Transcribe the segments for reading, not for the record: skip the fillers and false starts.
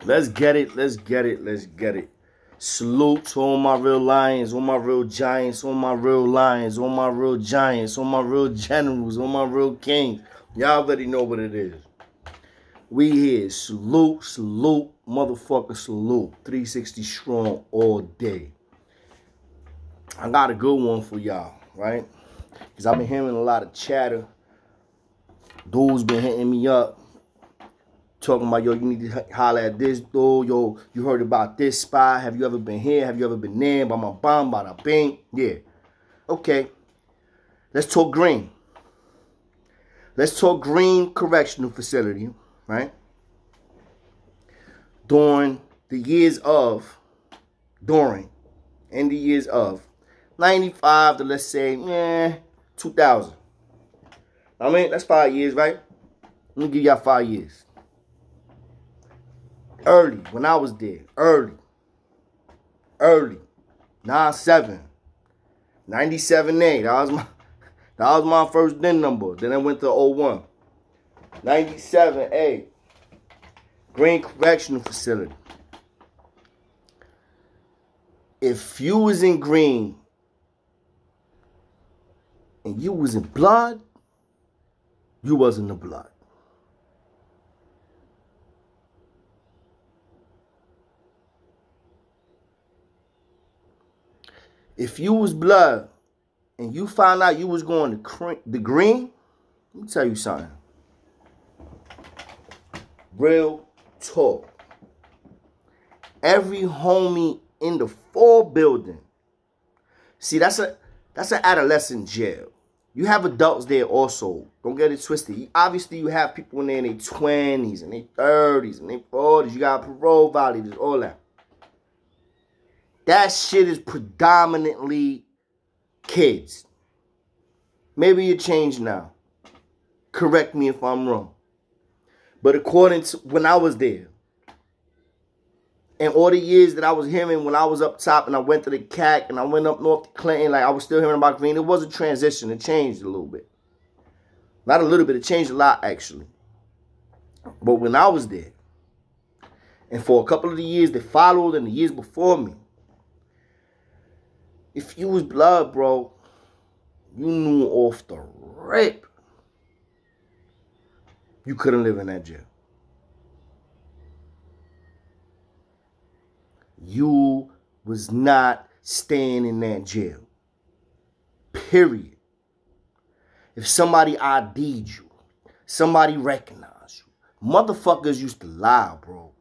Let's get it. Let's get it. Let's get it. Salute to all my real lions, all my real giants, all my real lions, all my real giants, all my real generals, all my real kings. Y'all already know what it is. We here. Salute, salute, motherfucker, salute. 360 strong all day. I got a good one for y'all, right? Because I've been hearing a lot of chatter. Dudes been hitting me up. Talking about, yo, you need to holler at this dude. Yo, you heard about this spot. Have you ever been here? Have you ever been there? Bada bam, bada bing. Yeah. Okay. Let's talk Green. Let's talk Green Correctional Facility, right? In the years of 95 to, let's say, 2000. I mean, that's 5 years, right? Let me give y'all 5 years. Early, when I was there. Early. 97. 97A. That was my first DIN number. Then I went to 01. 97A. Green Correctional Facility. If you was in Green and you was in blood, you wasn't the blood. If you was blood and you found out you was going to the Green, let me tell you something. Real talk. Every homie in the 4 building. See, that's an adolescent jail. You have adults there also. Don't get it twisted. Obviously, you have people in there in their 20s and their 30s and their 40s. You got parole violators, all that. That shit is predominantly kids. Maybe it changed now. Correct me if I'm wrong. But according to when I was there, and all the years that I was hearing when I was up top and I went to the CAC and I went up north to Clinton, like I was still hearing about Green, it was a transition. It changed a little bit. Not a little bit. It changed a lot, actually. But when I was there, and for a couple of the years that followed and the years before me, if you was blood, bro, you knew off the rip you couldn't live in that jail. You was not staying in that jail. Period. If somebody ID'd you, somebody recognized you, motherfuckers used to lie, bro.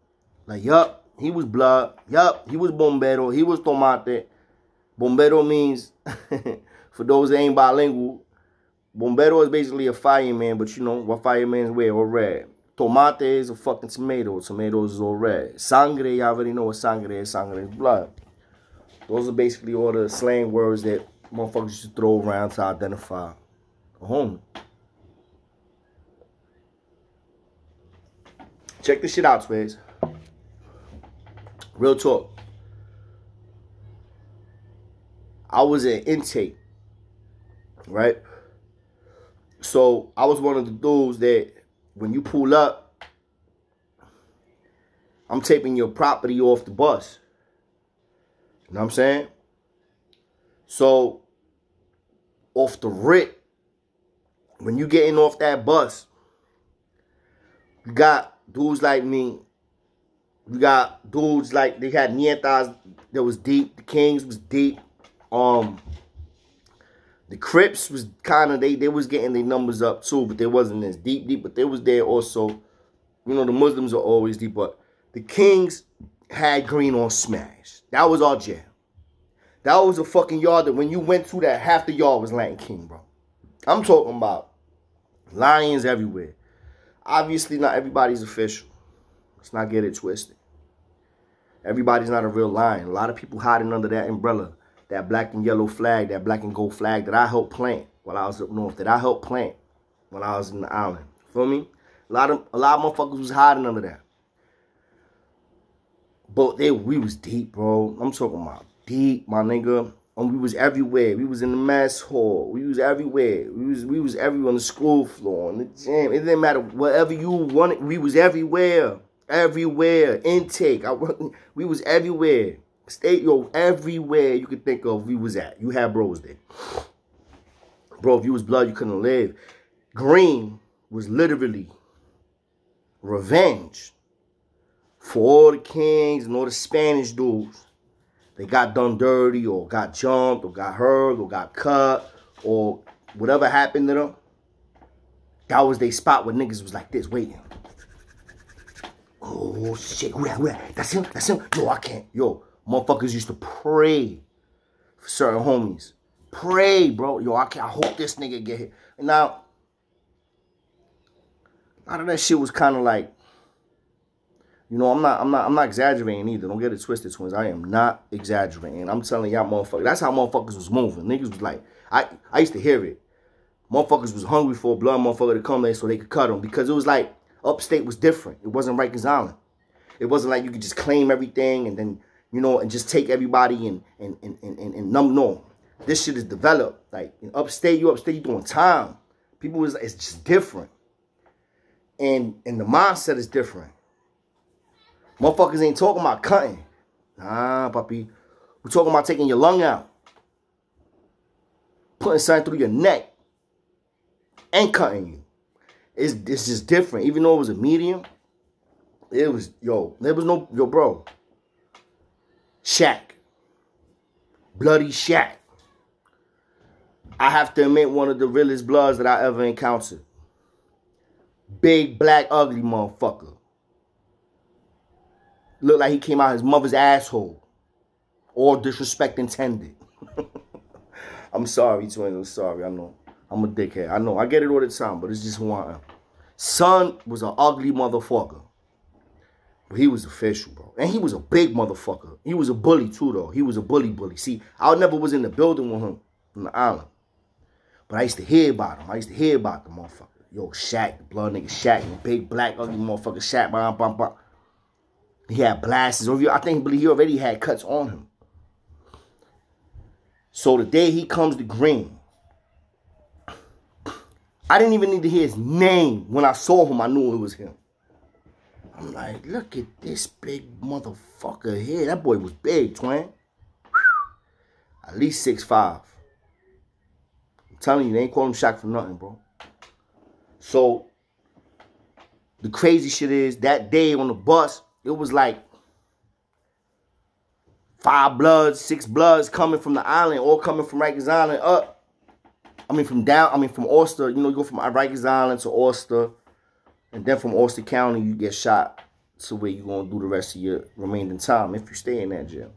Like, yup, he was blood. Yup, he was bombero. He was tomate. Bombero means, for those that ain't bilingual, bombero is basically a fireman, but you know what fireman's wear, all red. Tomate is a fucking tomato. Tomatoes is all red. Sangre, you already know what sangre is. Sangre is blood. Those are basically all the slang words that motherfuckers used to throw around to identify a homie. Check this shit out, Space. Real talk. I was at intake, right? So I was one of the dudes that when you pull up, I'm taping your property off the bus. You know what I'm saying? So off the rip, when you getting off that bus, you got dudes like me. You got dudes like, they had nietas that was deep. The Kings was deep. The Crips was kind of, they was getting their numbers up too, but they wasn't as deep, but they was there also. You know, the Muslims are always deep, but the Kings had Green on smash. That was our jam. That was a fucking yard that when you went through that, half the yard was Latin King, bro. I'm talking about lions everywhere. Obviously, not everybody's official. Let's not get it twisted. Everybody's not a real lion. A lot of people hiding under that umbrella. That black and yellow flag, that black and gold flag that I helped plant while I was up north, that I helped plant when I was in the island. Feel me? A lot of motherfuckers was hiding under that. But we was deep, bro. I'm talking about deep, my nigga. And we was everywhere. We was in the mess hall. We was everywhere. We was everywhere on the school floor, on the gym. It didn't matter whatever you wanted. We was everywhere. Everywhere. Intake. We was everywhere. State, yo, everywhere you could think of, we was at. You had bros there. Bro, if you was blood, you couldn't live. Green was literally revenge for all the kings and all the Spanish dudes. They got done dirty or got jumped or got hurt or got cut or whatever happened to them. That was their spot where niggas was like this, waiting. Oh, shit. Who that? That's him? That's him? Yo, I can't. Yo, motherfuckers used to pray for certain homies. Pray, bro. Yo, I can't. I hope this nigga get hit. And now, a lot of that shit was kind of like, you know, I'm not exaggerating either. Don't get it twisted, twins. I am not exaggerating. I'm telling y'all, motherfuckers. That's how motherfuckers was moving. Niggas was like, I used to hear it. Motherfuckers was hungry for a blood motherfucker to come there so they could cut them. Because it was like, upstate was different. It wasn't Rikers Island. It wasn't like you could just claim everything and then, you know, and just take everybody and no. This shit is developed. Like, in upstate, you doing time. People was, it's just different. And the mindset is different. Motherfuckers ain't talking about cutting. Nah, puppy. We're talking about taking your lung out. Putting something through your neck. And cutting you. It's just different. Even though it was a medium, it was, yo, there was no, yo, bro. Shaq. Bloody Shaq. I have to admit, one of the realest bloods that I ever encountered. Big, black, ugly motherfucker. Looked like he came out his mother's asshole. All disrespect intended. I'm sorry, twins. I'm sorry. I know. I'm a dickhead. I know. I get it all the time, but it's just one. Son was an ugly motherfucker. But he was official, bro. And he was a big motherfucker. He was a bully, too, though. He was a bully. See, I never was in the building with him on the island. But I used to hear about him. I used to hear about the motherfucker. Yo, Shaq, the blood nigga Shaq, the big, black, ugly motherfucker Shaq. Bam, bam, bam. He had blasts. I think he already had cuts on him. So the day he comes to Green, I didn't even need to hear his name. When I saw him, I knew it was him. I'm like, look at this big motherfucker here. That boy was big, twin. At least 6'5". I'm telling you, they ain't call him Shaq for nothing, bro. So, the crazy shit is, that day on the bus, it was like 5 bloods, 6 bloods coming from the island, all coming from Rikers Island up. From Auster. You know, you go from Rikers Island to Auster. And then from Auster County, you get shot to where you're going to do the rest of your remaining time if you stay in that jail.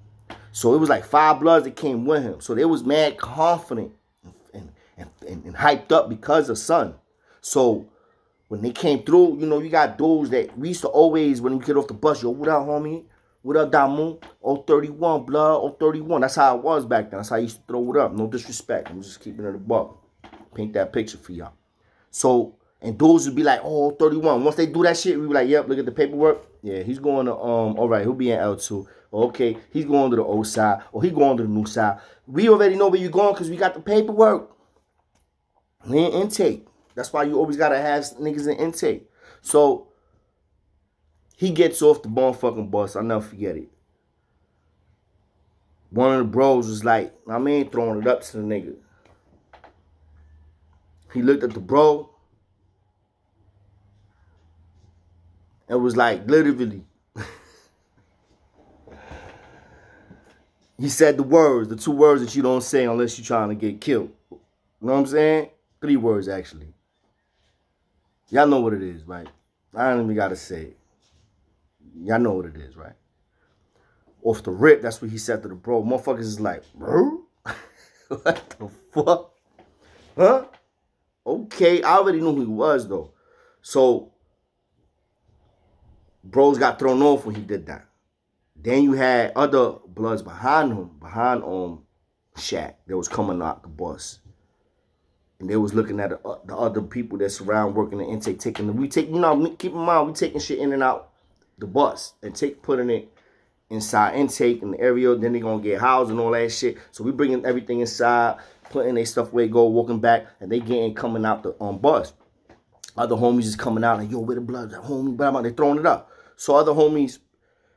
So it was like 5 bloods that came with him. So they was mad confident and hyped up because of son. So when they came through, you know, you got dudes that we used to always, when we get off the bus, yo, what up, homie? What up, Damu? 031, blood, 031. That's how it was back then. That's how I used to throw it up. No disrespect. I'm just keeping it a buck. Paint that picture for y'all. So, and dudes would be like, oh, 31. Once they do that shit, we be like, yep, look at the paperwork. Yeah, he's going to, all right, he'll be in L2. Okay, he's going to the old side. Or he going to the new side. We already know where you're going because we got the paperwork. We in intake. That's why you always got to have niggas in intake. So, he gets off the motherfucking bus. I'll never forget it. One of the bros was like, throwing it up to the nigga. He looked at the bro. And was like, literally. He said the words, the 2 words that you don't say unless you're trying to get killed. You know what I'm saying? 3 words, actually. Y'all know what it is, right? I don't even got to say it. Y'all know what it is, right? Off the rip, that's what he said to the bro. Motherfuckers is like, bro? What the fuck? Huh? Okay, I already knew who he was, though. So, bros got thrown off when he did that. Then you had other bloods behind him, behind Shaq, that was coming out the bus. And they was looking at the other people that surround working the intake, keep in mind, we taking shit in and out the bus and putting it inside intake in the area. Then they gonna get housed and all that shit. So we bringing everything inside, putting their stuff where they go, walking back, and they coming out the bus. Other homies is coming out like, yo, where the blood, that homie, blah, blah, they throwing it up. So other homies,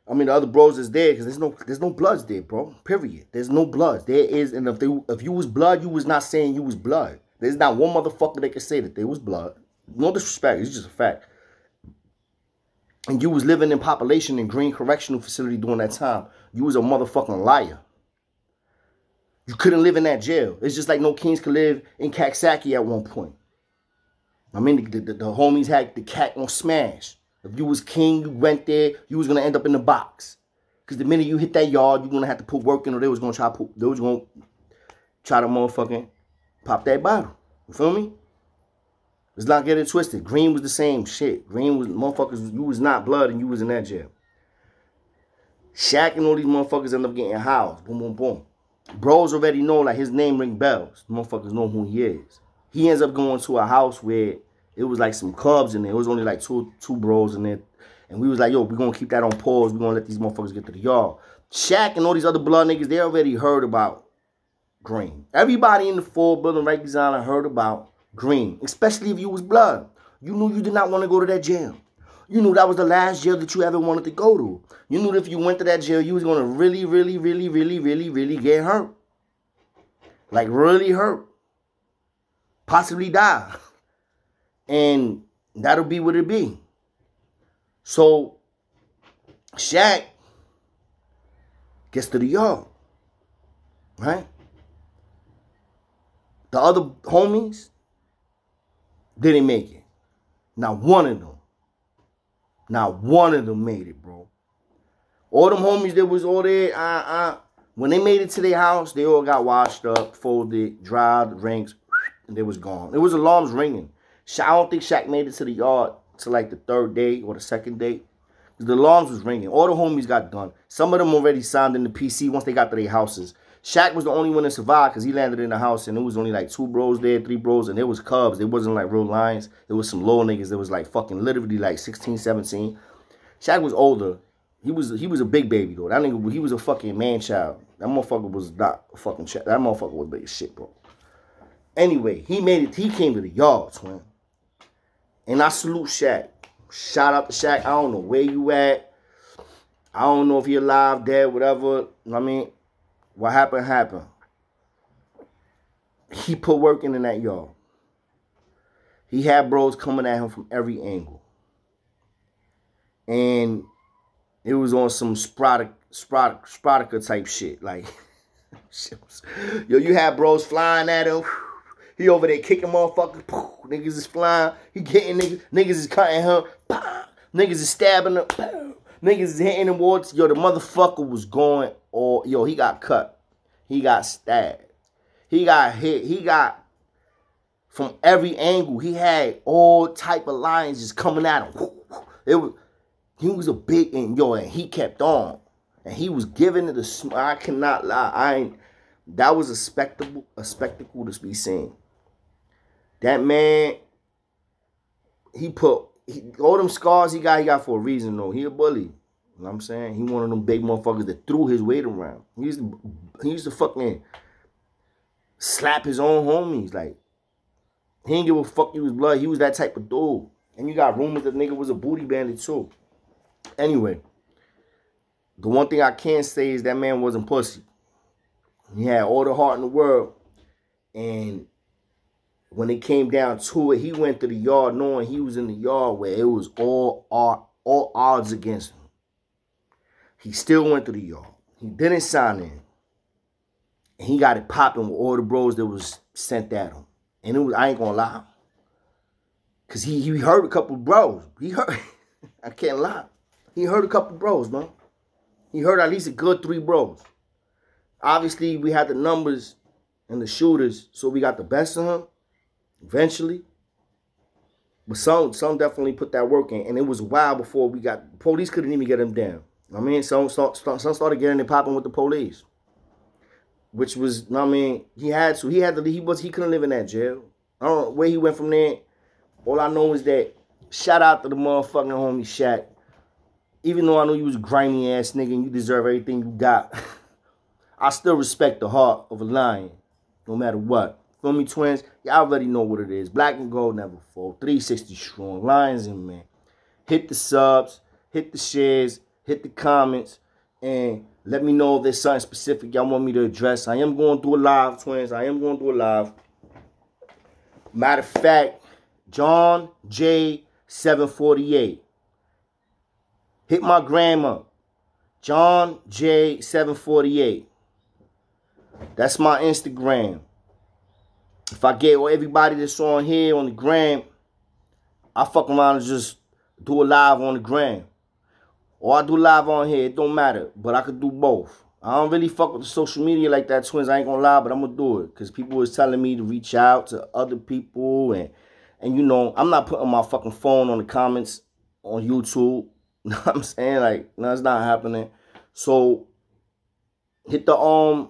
I mean, the other bros is there because there's no bloods there, bro. Period. There's no bloods. There is, and if you was blood, you was not saying you was blood. There's not one motherfucker that can say that they was blood. No disrespect. It's just a fact. And you was living in population in Green Correctional Facility during that time. You was a motherfucking liar. You couldn't live in that jail. It's just like no kings could live in Kaksaki at one point. I mean, the homies had the cat on smash. If you was king, you went there, you was gonna end up in the box. Because the minute you hit that yard, you're gonna have to put work in, or they was gonna try to motherfucking pop that bottle. You feel me? Let's not get it twisted. Green was the same shit. Green was motherfuckers, you was not blood and you was in that jail. Shaq and all these motherfuckers end up getting housed. Boom, boom, boom. Bros already know, like, his name ring bells. Motherfuckers know who he is. He ends up going to a house where it was like some clubs in there. It was only like two bros in there. And we was like, yo, we're going to keep that on pause. We're going to let these motherfuckers get to the yard. Shaq and all these other blood niggas, they already heard about Green. Everybody in the 4 building right designer heard about Green. Especially if you was blood. You knew you did not want to go to that jail. You knew that was the last jail that you ever wanted to go to. You knew that if you went to that jail, you was going to really, really, really, really, really, really get hurt. Like, really hurt. Possibly die. And that'll be what it be. So, Shaq gets to the yard. Right? The other homies didn't make it. Not one of them. Not one of them made it, bro. All them homies that was all there, when they made it to their house, they all got washed up, folded, dried, rings, and they was gone. It was alarms ringing. I don't think Shaq made it to the yard to like the 3rd day or the 2nd day. The alarms was ringing. All the homies got done. Some of them already signed in the PC once they got to their houses. Shaq was the only one that survived because he landed in the house and it was only like 2 bros there, 3 bros, and it was cubs. It wasn't like real lions. It was some little niggas that was like fucking literally like 16, 17. Shaq was older. He was a big baby though. That nigga, he was a fucking man child. That motherfucker was not a fucking child. That motherfucker was big as shit, bro. Anyway, he made it. He came to the yard, twin. And I salute Shaq. Shout out to Shaq. I don't know where you at. I don't know if you're alive, dead, whatever. I mean, what happened, happened. He put work in that yard. He had bros coming at him from every angle. And it was on some Sprotica type shit. Like, yo, you had bros flying at him. He over there kicking motherfuckers. Niggas is flying. He getting niggas. Niggas is cutting him. Niggas is stabbing him. Niggas is hitting him. Yo, the motherfucker was going all... Yo, he got cut. He got stabbed. He got hit. He got... From every angle. He had all type of lines just coming at him. It was... He was a big... And yo, and he kept on. And he was giving it a... I cannot lie. That was a spectacle to be seen. That man, all them scars he got for a reason, though. He a bully. You know what I'm saying? He one of them big motherfuckers that threw his weight around. He used to fucking slap his own homies. Like, he didn't give a fuck he was blood. He was that type of dude. And you got rumors that nigga was a booty bandit, too. Anyway, the one thing I can say is that man wasn't pussy. He had all the heart in the world. And when it came down to it, he went to the yard knowing he was in the yard where it was all odds against him. He still went to the yard. He didn't sign in. And he got it popping with all the bros that was sent at him. And it was, I ain't gonna lie. Because he hurt a couple bros. He hurt, I can't lie. He hurt a couple bros, man. He hurt at least a good 3 bros. Obviously, we had the numbers and the shooters, so we got the best of him eventually. But some definitely put that work in, and it was a while before we got... Police couldn't even get him down. I mean, some started getting it popping with the police, which was, I mean, he couldn't live in that jail. I don't know where he went from there. All I know is that, shout out to the motherfucking homie Shaq. Even though I know you was a grimy ass nigga and you deserve everything you got, I still respect the heart of a lion, no matter what. Feel me, twins? Y'all already know what it is. Black and gold never fall. 360 strong. Lions and men. Hit the subs. hit the shares, hit the comments, and let me know if there's something specific y'all want me to address. I am going through a live, twins. I am going through a live. Matter of fact, John J 748. Hit my gram up. John J 748. That's my Instagram. If I get everybody that's on here on the gram, I fuck around and just do a live on the gram. Or I do live on here. It don't matter. But I could do both. I don't really fuck with the social media like that, twins. I ain't gonna lie, but I'm gonna do it. Because people was telling me to reach out to other people. And you know, I'm not putting my fucking phone on the comments on YouTube. You know what I'm saying? Like, no, it's not happening. So, hit the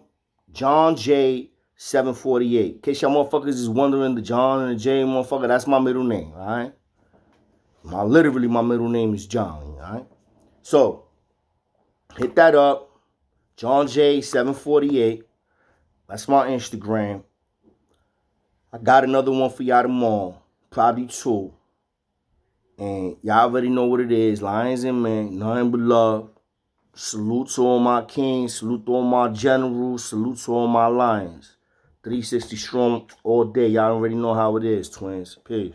John J 748. In case y'all motherfuckers is wondering, the John and the J motherfucker, that's my middle name, alright? Literally, my middle name is John, alright? So, hit that up. John J 748. That's my Instagram. I got another one for y'all tomorrow. Probably 2. And y'all already know what it is. Lions and men. Nothing but love. Salute to all my kings. Salute to all my generals. Salute to all my lions. 360 strong all day. Y'all already know how it is, twins. Peace.